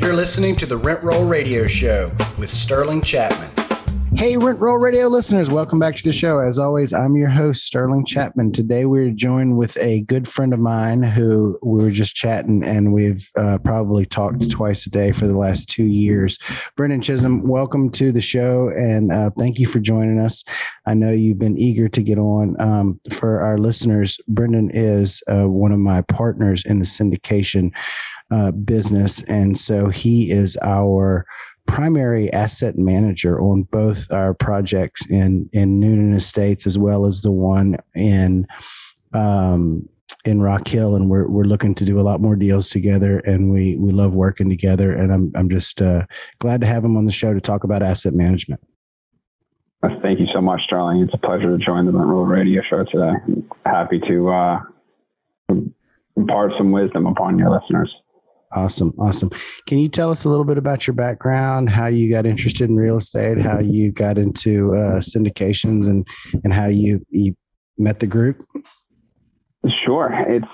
You're listening to the Rent Roll Radio Show with Sterling Chapman. Hey, Rent Roll Radio listeners, welcome back to the show. As always, I'm your host, Sterling Chapman. Today, we're joined with a good friend of mine who we were just chatting, and we've probably talked twice a day for the last 2 years. Brendan Chisholm, welcome to the show, and thank you for joining us. I know you've been eager to get on. For our listeners, Brendan is one of my partners in the syndication business, and so he is our primary asset manager on both our projects in Noonan Estates as well as the one in Rock Hill, and we're looking to do a lot more deals together, and we love working together, and I'm just glad to have him on the show to talk about asset management. Thank you so much, Sterling. It's a pleasure to join the Rent Roll Radio Show today. Happy to impart some wisdom upon your listeners. Awesome. Can you tell us a little bit about your background, how you got interested in real estate, how you got into syndications, and how you met the group? Sure. It's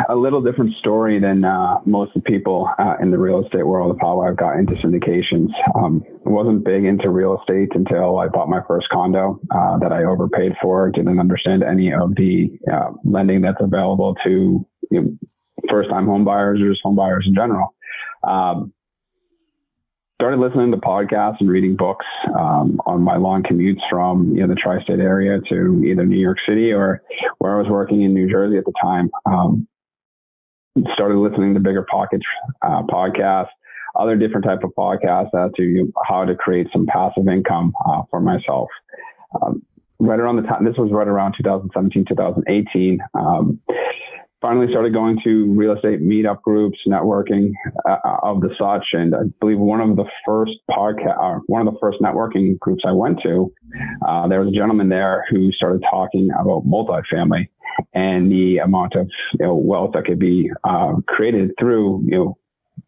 a little different story than most of the people in the real estate world of how I got into syndications. I wasn't big into real estate until I bought my first condo that I overpaid for. Didn't understand any of the lending that's available to first-time home buyers or just home buyers in general. Started listening to podcasts and reading books on my long commutes from the tri-state area to either New York City or where I was working in New Jersey at the time. Started listening to Bigger Pockets podcasts, other different type of podcasts as to how to create some passive income for myself. Right around the time, this was right around 2017, 2018. Finally started going to real estate meetup groups, networking of the such. And I believe one of the first networking groups I went to, there was a gentleman there who started talking about multifamily and the amount of wealth that could be created through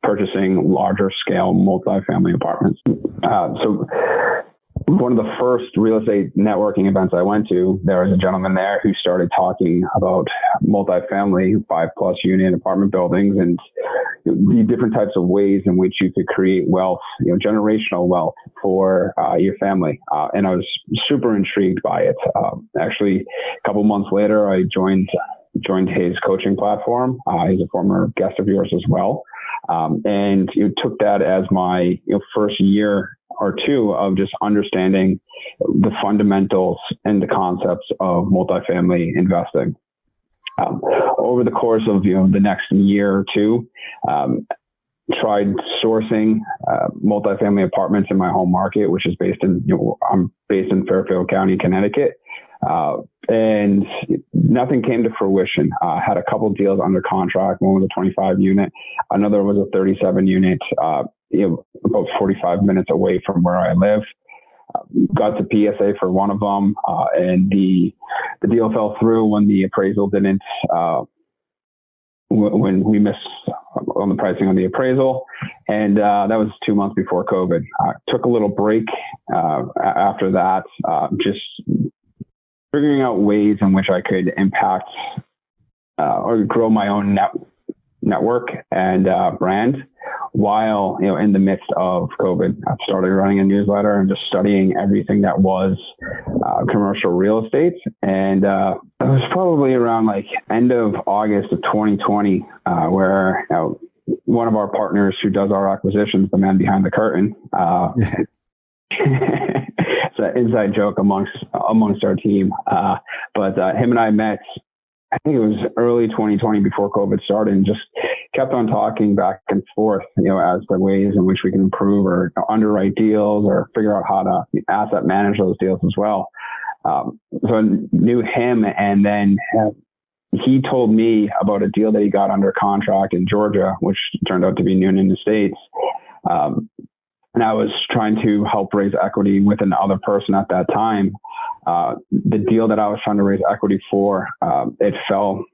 purchasing larger scale multifamily apartments. So one of the first real estate networking events I went to, there was a gentleman there who started talking about multifamily 5+ unit apartment buildings and the different types of ways in which you could create wealth, generational wealth for your family. And I was super intrigued by it. Actually, a couple months later, I joined his coaching platform. He's a former guest of yours as well. And took that as my first year or two of just understanding the fundamentals and the concepts of multifamily investing. Over the course of the next year or two, tried sourcing multifamily apartments in my home market, which is I'm based in Fairfield County, Connecticut. And nothing came to fruition. Had a couple deals under contract. One was a 25 unit. Another was a 37 unit, about 45 minutes away from where I live. Got to PSA for one of them. And the deal fell through when the appraisal didn't, when we missed on the pricing on the appraisal. And that was 2 months before COVID. Took a little break after that, just figuring out ways in which I could impact or grow my own network and brand while in the midst of COVID. I started running a newsletter and just studying everything that was commercial real estate. And it was probably around end of August of 2020 where one of our partners who does our acquisitions, the man behind the curtain, it's an inside joke amongst our team. But him and I met, I think it was early 2020 before COVID started, and just kept on talking back and forth, as the ways in which we can improve or underwrite deals or figure out how to asset manage those deals as well. So I knew him, and then he told me about a deal that he got under contract in Georgia, which turned out to be Noonan Estates. And I was trying to help raise equity with another person at that time. The deal that I was trying to raise equity for, it fell.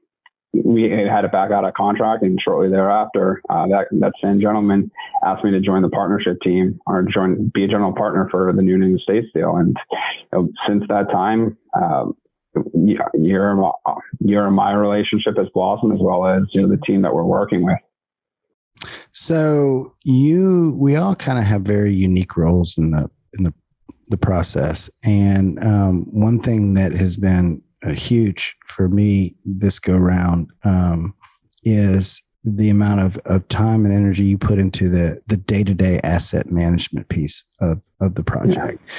We had to back out of contract, and shortly thereafter, that same gentleman asked me to join the partnership team or be a general partner for the Noonan Estates deal. And since that time, your and my relationship has blossomed, as well as the team that we're working with. So we all kind of have very unique roles in the process, and one thing that has been huge for me this go round is the amount of time and energy you put into the day-to-day asset management piece of the project. Yeah.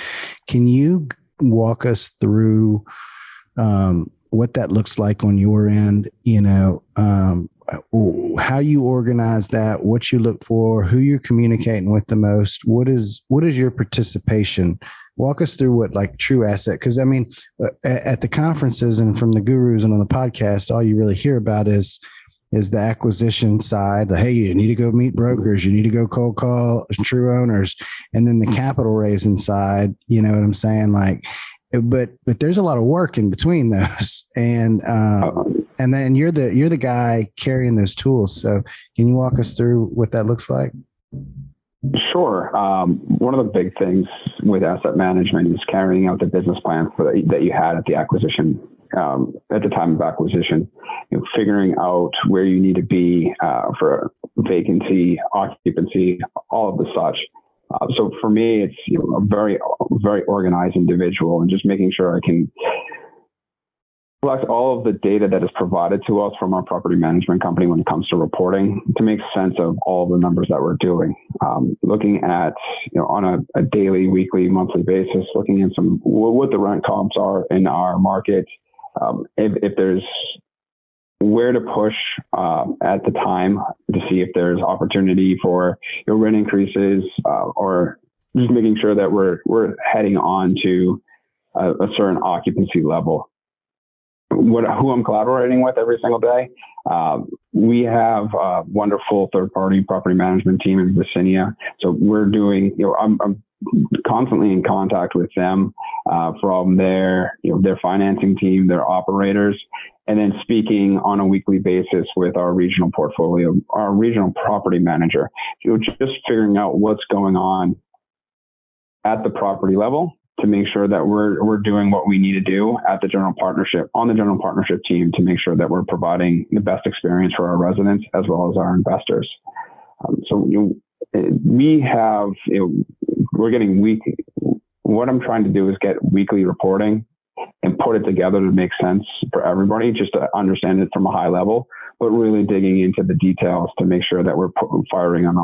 Can you walk us through what that looks like on your end? How you organize that, what you look for, who you're communicating with the most, what is your participation? Walk us through what like true asset, because I mean, at the conferences and from the gurus and on the podcast, all you really hear about is the acquisition side. Hey, you need to go meet brokers, you need to go cold call true owners, and then the capital raising side. You know what I'm saying? Like, but there's a lot of work in between those, and then you're the guy carrying those tools. So can you walk us through what that looks like? Sure. One of the big things with asset management is carrying out the business plan that you had at the acquisition, at the time of acquisition. Figuring out where you need to be for vacancy, occupancy, all of the such. So for me, it's a very, very organized individual, and just making sure I can collect all of the data that is provided to us from our property management company when it comes to reporting to make sense of all the numbers that we're doing. Looking at, on a daily, weekly, monthly basis, looking at what the rent comps are in our market. If there's where to push at the time to see if there's opportunity for rent increases, or just making sure that we're heading on to a certain occupancy level. Who I'm collaborating with every single day. We have a wonderful third-party property management team in Virginia. So we're doing, I'm constantly in contact with them from their financing team, their operators, and then speaking on a weekly basis with our regional property manager. Just figuring out what's going on at the property level to make sure that we're doing what we need to do on the general partnership team to make sure that we're providing the best experience for our residents as well as our investors. We're getting weekly. What I'm trying to do is get weekly reporting and put it together to make sense for everybody, just to understand it from a high level, but really digging into the details to make sure that we're firing on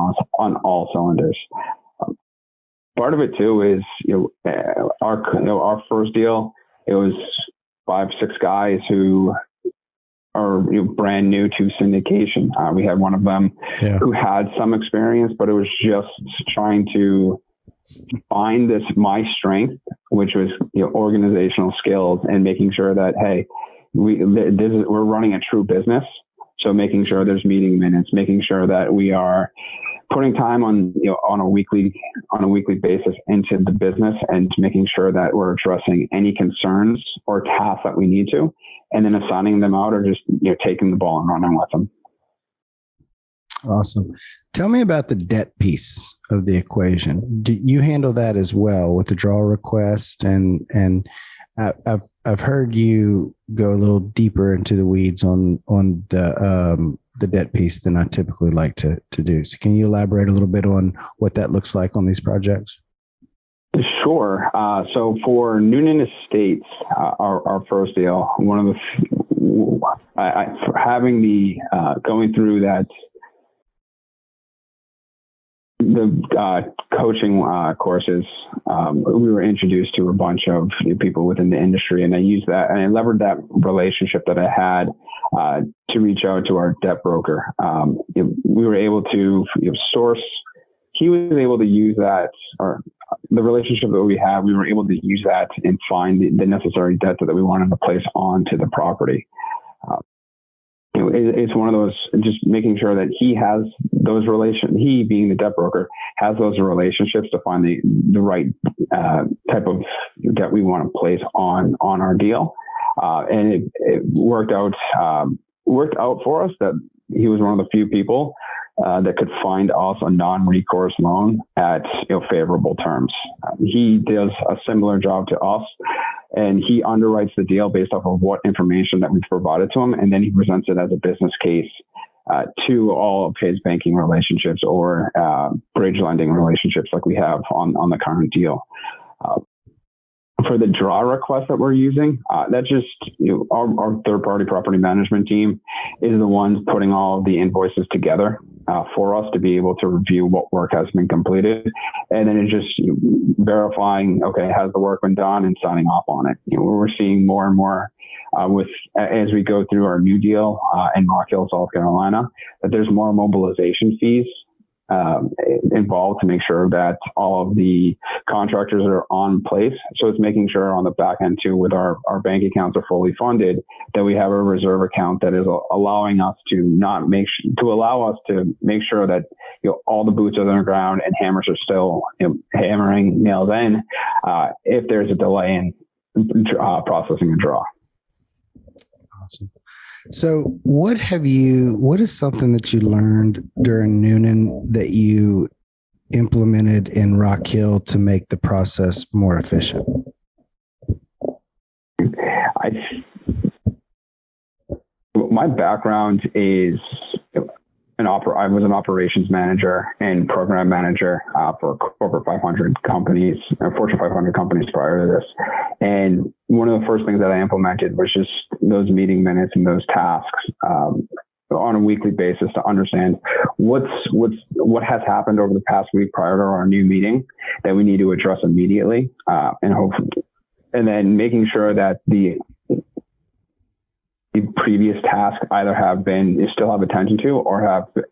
all cylinders. Part of it too is, our first deal, it was 5-6 guys who are brand new to syndication. We had one of them who had some experience, but it was just trying to find my strength, which was organizational skills, and making sure that, hey, we're running a true business. So making sure there's meeting minutes, making sure that we are putting time on a weekly basis into the business, and making sure that we're addressing any concerns or tasks that we need to, and then assigning them out, or just taking the ball and running with them. Awesome. Tell me about the debt piece of the equation. Do you handle that as well with the draw request? And I've heard you go a little deeper into the weeds on the debt piece than I typically like to do. So can you elaborate a little bit on what that looks like on these projects? Sure. So for Noonan Estates, our first deal, one of going through that, the coaching courses, we were introduced to a bunch of people within the industry, and I used that, and I leveraged that relationship that I had to reach out to our debt broker. We were able to source. He was able to use that, or the relationship that we have, we were able to use that and find the necessary debt that we wanted to place onto the property. It's one of those, just making sure that he has those he being the debt broker has those relationships to find the right type of debt we want to place on our deal. And it worked out for us that he was one of the few people that could find us a non-recourse loan at favorable terms. He does a similar job to us, and he underwrites the deal based off of what information that we've provided to him, and then he presents it as a business case to all of his banking relationships or bridge lending relationships like we have on the current deal. For the draw request that we're using, that's just our third-party property management team is the ones putting all of the invoices together for us to be able to review what work has been completed, and then it's just verifying, okay, has the work been done, and signing off on it. We're seeing more and more as we go through our new deal in Rock Hill, South Carolina, that there's more mobilization fees involved to make sure that all of the contractors are on place. So it's making sure on the back end too, with our bank accounts are fully funded, that we have a reserve account that is allowing us to allow us to make sure that all the boots are on the ground and hammers are still hammering nails in if there's a delay in processing a draw. Awesome. So what is something that you learned during Noonan that you implemented in Rock Hill to make the process more efficient? My background is I was an operations manager and program manager for corporate 500 companies, Fortune 500 companies prior to this. And one of the first things that I implemented was just those meeting minutes and those tasks on a weekly basis to understand what has happened over the past week prior to our new meeting that we need to address immediately, and then making sure that the previous tasks either you still have attention to or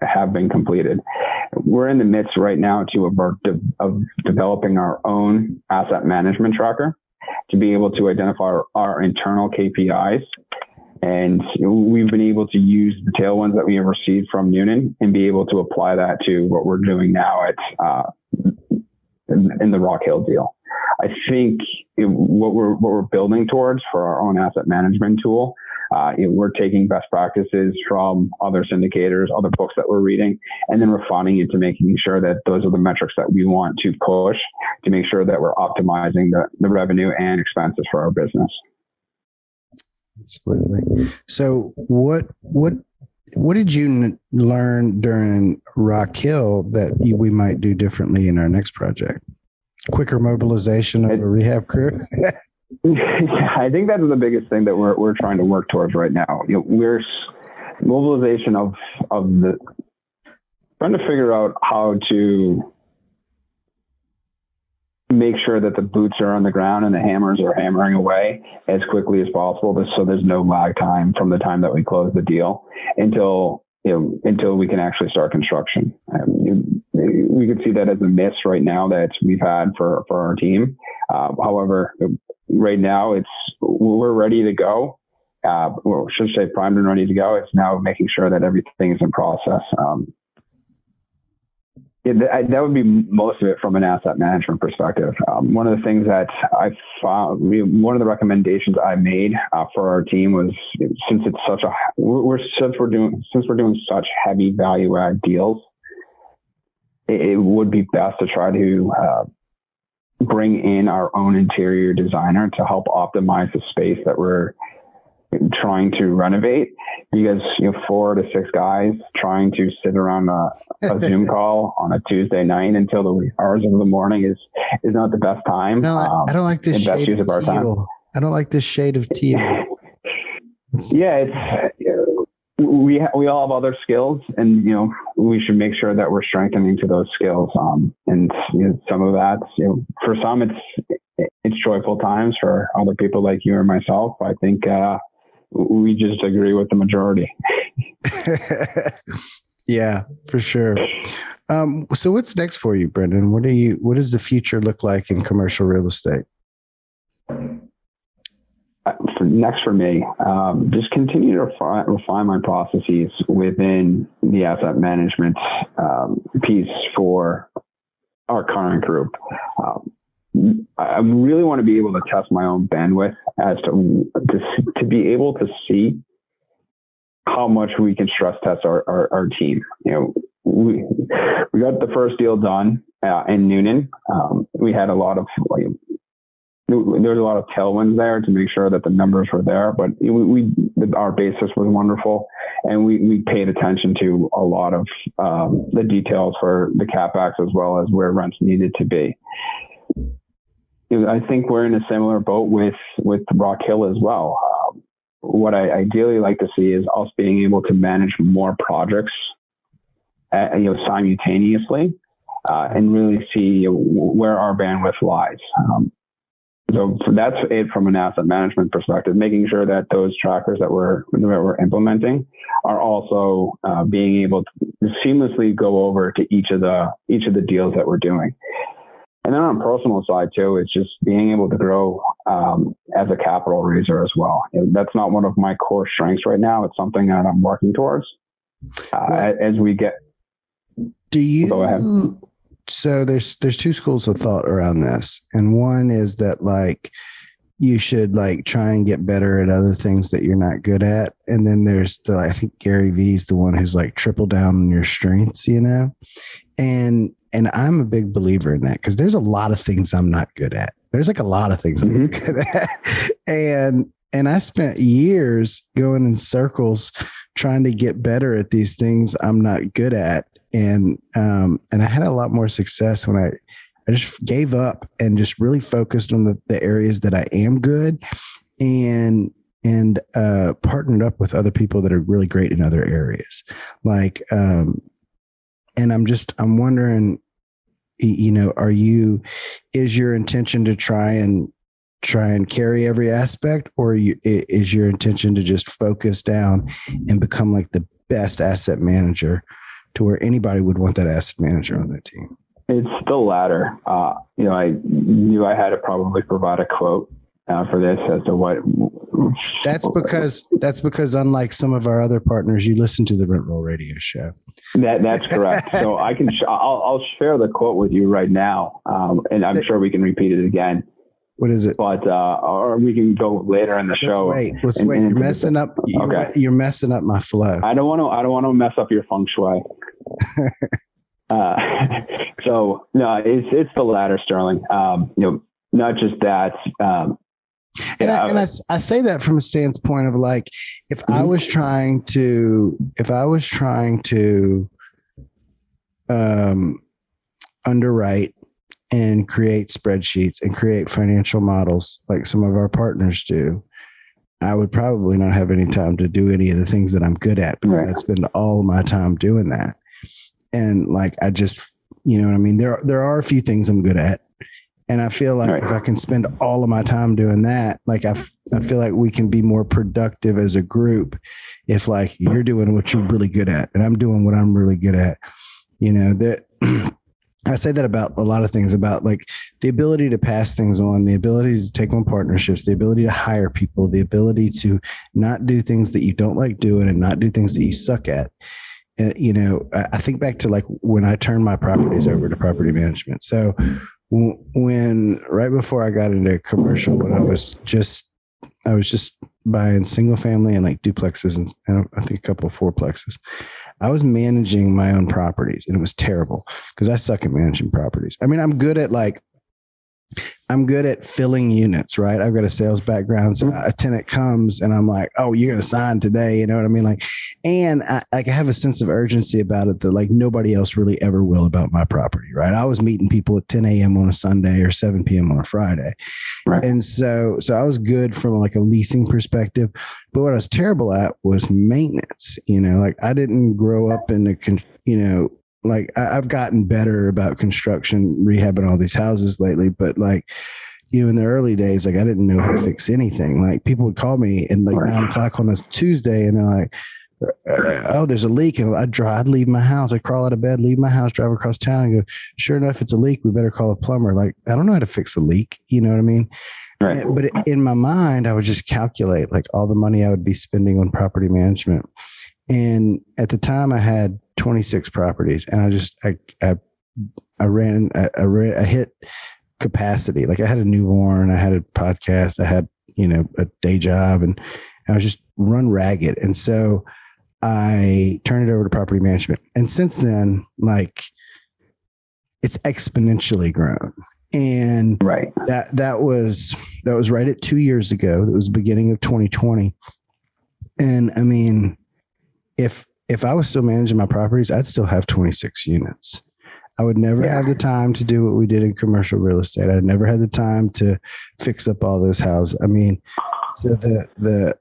have been completed. We're in the midst right now of developing our own asset management tracker to be able to identify our internal KPIs. And we've been able to use the tailwinds that we have received from Noonan and be able to apply that to what we're doing now in the Rock Hill deal. I think what we're building towards for our own asset management tool, we're taking best practices from other syndicators, other books that we're reading, and then refining it to making sure that those are the metrics that we want to push to make sure that we're optimizing the revenue and expenses for our business. Absolutely. So what did you learn during Rock Hill that we might do differently in our next project? Quicker mobilization of a rehab crew? I think that's the biggest thing that we're trying to work towards right now. We're mobilization of trying to figure out how to make sure that the boots are on the ground and the hammers are hammering away as quickly as possible, so there's no lag time from the time that we close the deal until we can actually start construction. We could see that as a miss right now that we've had for our team. However, right now we're ready to go. Well, I should say primed and ready to go. It's now making sure that everything is in process. That would be most of it from an asset management perspective. One of the things that I found, one of the recommendations I made for our team was, since we're doing such heavy value add deals, it would be best to try to bring in our own interior designer to help optimize the space that we're trying to renovate, because 4 to 6 guys trying to sit around a Zoom call on a Tuesday night until the hours of the morning is not the best time. No, I don't like this shade of teal. I don't like this shade of teal. Yeah, we all have other skills, and we should make sure that we're strengthening to those skills. And some of that, for some it's joyful times. For other people like you or myself, I think we just agree with the majority. Yeah, for sure. So what's next for you, Brendan? What does the future look like in commercial real estate? Next for me, just continue to refine my processes within the asset management piece for our current group. I really want to be able to test my own bandwidth as to be able to see how much we can stress test our team. We got the first deal done in Noonan. We had a lot of there's a lot of tailwinds there to make sure that the numbers were there, but our basis was wonderful, and we paid attention to a lot of the details for the capex as well as where rents needed to be. I think we're in a similar boat with Rock Hill as well. What I ideally like to see is us being able to manage more projects, simultaneously, and really see where our bandwidth lies. So that's it from an asset management perspective, making sure that those trackers that we're implementing are also being able to seamlessly go over to each of the deals that we're doing. And then on a personal side too, it's just being able to grow as a capital raiser as well. That's not one of my core strengths right now. It's something that I'm working towards as we get. Do you go ahead? So there's two schools of thought around this. And one is that like you should like try and get better at other things that you're not good at. And then there's I think Gary Vee's the one who's like triple down on your strengths, and I'm a big believer in that because there's a lot of things I'm not good at. There's like a lot of things I'm not good at. And I spent years going in circles trying to get better at these things I'm not good at. And I had a lot more success when I just gave up and just really focused on the areas that I am good and partnered up with other people that are really great in other areas. Like, and I'm wondering, is your intention to try and carry every aspect, or is your intention to just focus down and become like the best asset manager to where anybody would want that asset manager on their team? It's the latter. I knew I had to probably provide a quote for this as to what. That's because unlike some of our other partners, you listen to the Rent Roll Radio Show. That's correct. So I can. I'll share the quote with you right now, and I'm sure we can repeat it again. What is it? But or we can go later in the show. Let's wait. You're messing up. You're messing up my flow. I don't want to mess up your feng shui. So no, it's the latter, Sterling. Not just that. I say that from a standpoint of like, if I was trying to underwrite and create spreadsheets and create financial models like some of our partners do, I would probably not have any time to do any of the things that I'm good at, because I spend all of my time doing that. And like, I just, what I mean? There are a few things I'm good at. And I feel like if I can spend all of my time doing that, like I feel like we can be more productive as a group if like you're doing what you're really good at and I'm doing what I'm really good at. That I say that about a lot of things, about like the ability to pass things on, the ability to take on partnerships, the ability to hire people, the ability to not do things that you don't like doing and not do things that you suck at. And, I think back to like when I turned my properties over to property management. So when right before I got into commercial, when I was just buying single family and like duplexes and I think a couple of fourplexes, I was managing my own properties, and it was terrible because I suck at managing properties. I mean, I'm good at filling units, right? I've got a sales background. So a tenant comes and I'm like, oh, you're going to sign today. You know what I mean? Like, and I have a sense of urgency about it that like nobody else really ever will about my property, right? I was meeting people at 10 a.m. on a Sunday or 7 p.m. on a Friday. Right. And so I was good from like a leasing perspective, but what I was terrible at was maintenance. Like I didn't grow up in like I've gotten better about construction, rehabbing all these houses lately, but like, in the early days, like I didn't know how to fix anything. Like people would call me at like 9:00 on a Tuesday and they're like, oh, there's a leak. And I'd leave my house. I'd crawl out of bed, leave my house, drive across town and go, sure enough, it's a leak. We better call a plumber. Like, I don't know how to fix a leak. You know what I mean? Right. But in my mind, I would just calculate like all the money I would be spending on property management. And at the time I had 26 properties and I hit capacity. Like I had a newborn, I had a podcast, I had, a day job, and I was just run ragged. And so I turned it over to property management. And since then, like it's exponentially grown. And Right. that was right at 2 years ago. That was the beginning of 2020. And I mean, if I was still managing my properties, I'd still have 26 units. I would never have the time to do what we did in commercial real estate. I'd never had the time to fix up all those houses. I mean, so the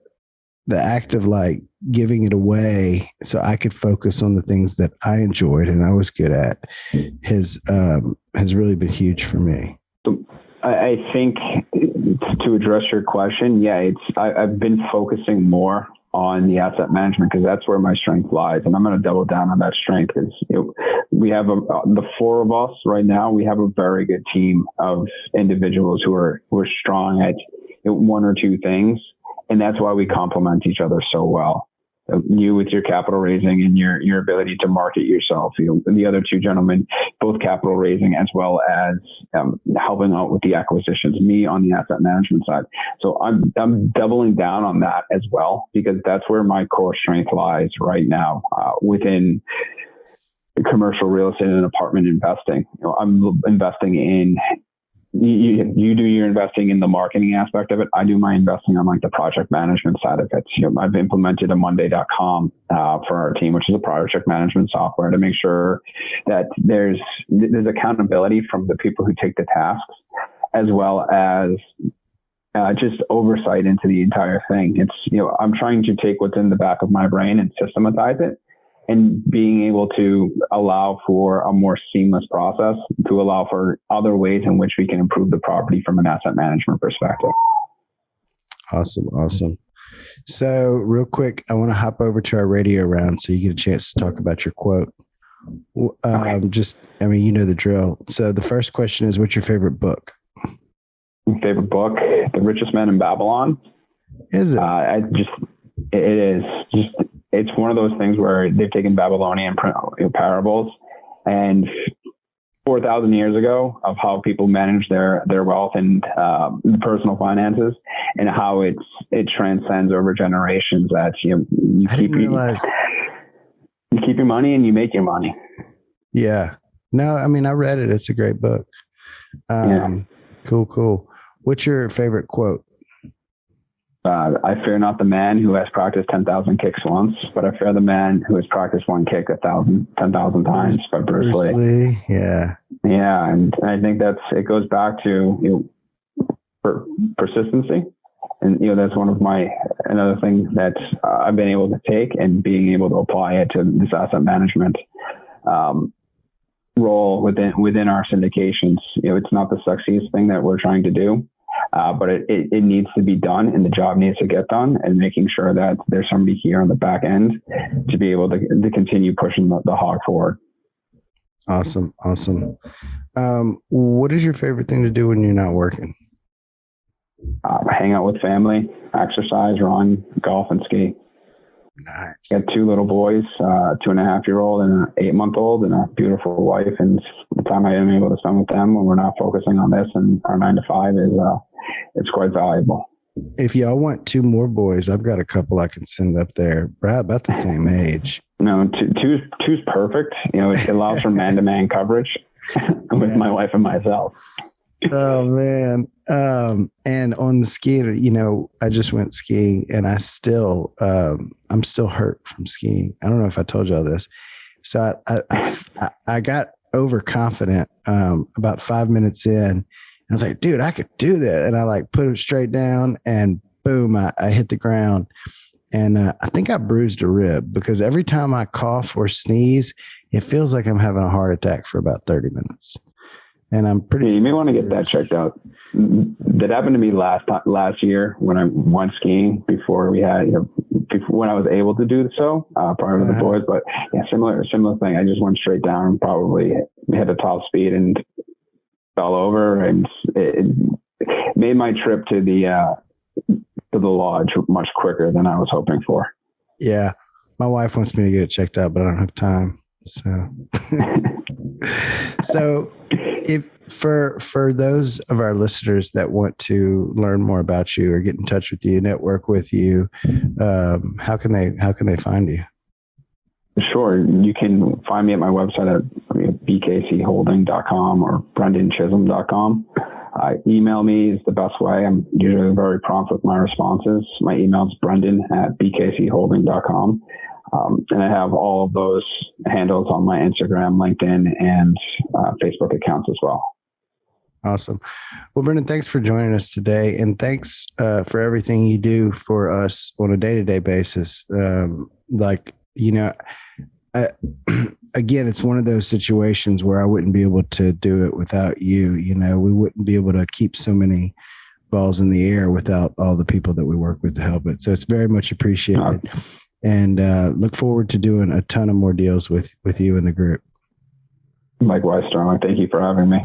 act of like giving it away so I could focus on the things that I enjoyed and I was good at has really been huge for me. I think to address your question, I've been focusing more on the asset management because that's where my strength lies, and I'm going to double down on that strength. Because we have the four of us right now. We have a very good team of individuals who are strong at one or two things, and that's why we complement each other so well. You with your capital raising and your ability to market yourself. The other two gentlemen, both capital raising as well as helping out with the acquisitions. Me on the asset management side. So I'm doubling down on that as well because that's where my core strength lies right now within commercial real estate and apartment investing. I'm investing in. You do your investing in the marketing aspect of it. I do my investing on like the project management side of it. I've implemented a Monday.com for our team, which is a project management software to make sure that there's accountability from the people who take the tasks, as well as just oversight into the entire thing. It's I'm trying to take what's in the back of my brain and systematize it, and being able to allow for a more seamless process, to allow for other ways in which we can improve the property from an asset management perspective. Awesome. So real quick, I want to hop over to our radio round so you get a chance to talk about your quote. You know the drill. So the first question is, what's your favorite book? My favorite book, The Richest Man in Babylon. Is it? It's one of those things where they've taken Babylonian parables and 4,000 years ago of how people manage their wealth and personal finances, and how it transcends over generations. That you keep your money and you make your money. Yeah. No, I mean, I read it. It's a great book. Cool. What's your favorite quote? I fear not the man who has practiced 10,000 kicks once, but I fear the man who has practiced one kick 10,000 times by Bruce Lee. Yeah. Yeah. And I think it goes back to persistency. And, that's another thing that I've been able to take and being able to apply it to this asset management role within our syndications. It's not the sexiest thing that we're trying to do. But it needs to be done, and the job needs to get done, and making sure that there's somebody here on the back end to be able to continue pushing the hog forward. Awesome. What is your favorite thing to do when you're not working? Hang out with family, exercise, run, golf, and ski. Nice. Got two little boys, 2.5-year-old and an 8-month-old, and a beautiful wife. And the time I am able to spend with them when we're not focusing on this and our 9 to 5 it's quite valuable. If y'all want 2 more boys, I've got a couple I can send up there, about the same age. No, two's perfect. It allows for man-to-man coverage with my wife and myself. Oh man. And on the skiing, I just went skiing and I'm still hurt from skiing. I don't know if I told y'all this. So I got overconfident, about 5 minutes in. I was like, dude, I could do that. And I like put it straight down and boom, I hit the ground. And I think I bruised a rib because every time I cough or sneeze, it feels like I'm having a heart attack for about 30 minutes. And I'm pretty. You may want to get that checked out. That happened to me last year when I went skiing before we had, when I was able to do so prior to the boys. But yeah, similar thing. I just went straight down, probably hit a top speed and fell over, and it made my trip to the lodge much quicker than I was hoping for. Yeah, my wife wants me to get it checked out, but I don't have time. So if for those of our listeners that want to learn more about you or get in touch with you, network with you, how can they find you? Sure. You can find me at my website at bkcholding.com or brendanchisholm.com. Email me is the best way. I'm usually very prompt with my responses. My email is brendan@bkcholding.com. And I have all of those handles on my Instagram, LinkedIn, and Facebook accounts as well. Awesome. Well, Brendan, thanks for joining us today. And thanks for everything you do for us on a day-to-day basis. Again, it's one of those situations where I wouldn't be able to do it without you. We wouldn't be able to keep so many balls in the air without all the people that we work with to help it. So it's very much appreciated. And look forward to doing a ton of more deals with you and the group. Likewise, Sterling. Thank you for having me.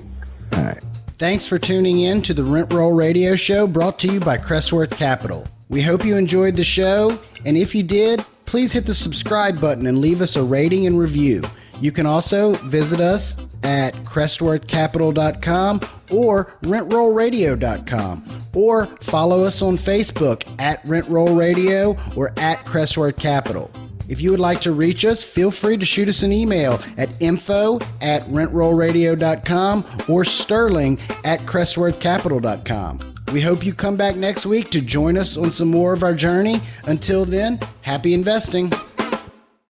All right. Thanks for tuning in to the Rent Roll Radio Show, brought to you by Crestworth Capital. We hope you enjoyed the show, and if you did, please hit the subscribe button and leave us a rating and review. You can also visit us at crestworthcapital.com or rentrollradio.com, or follow us on Facebook at Rent Roll Radio or at Crestworth Capital. If you would like to reach us, feel free to shoot us an email at info@rentrollradio.com or sterling@crestworthcapital.com. We hope you come back next week to join us on some more of our journey. Until then, happy investing.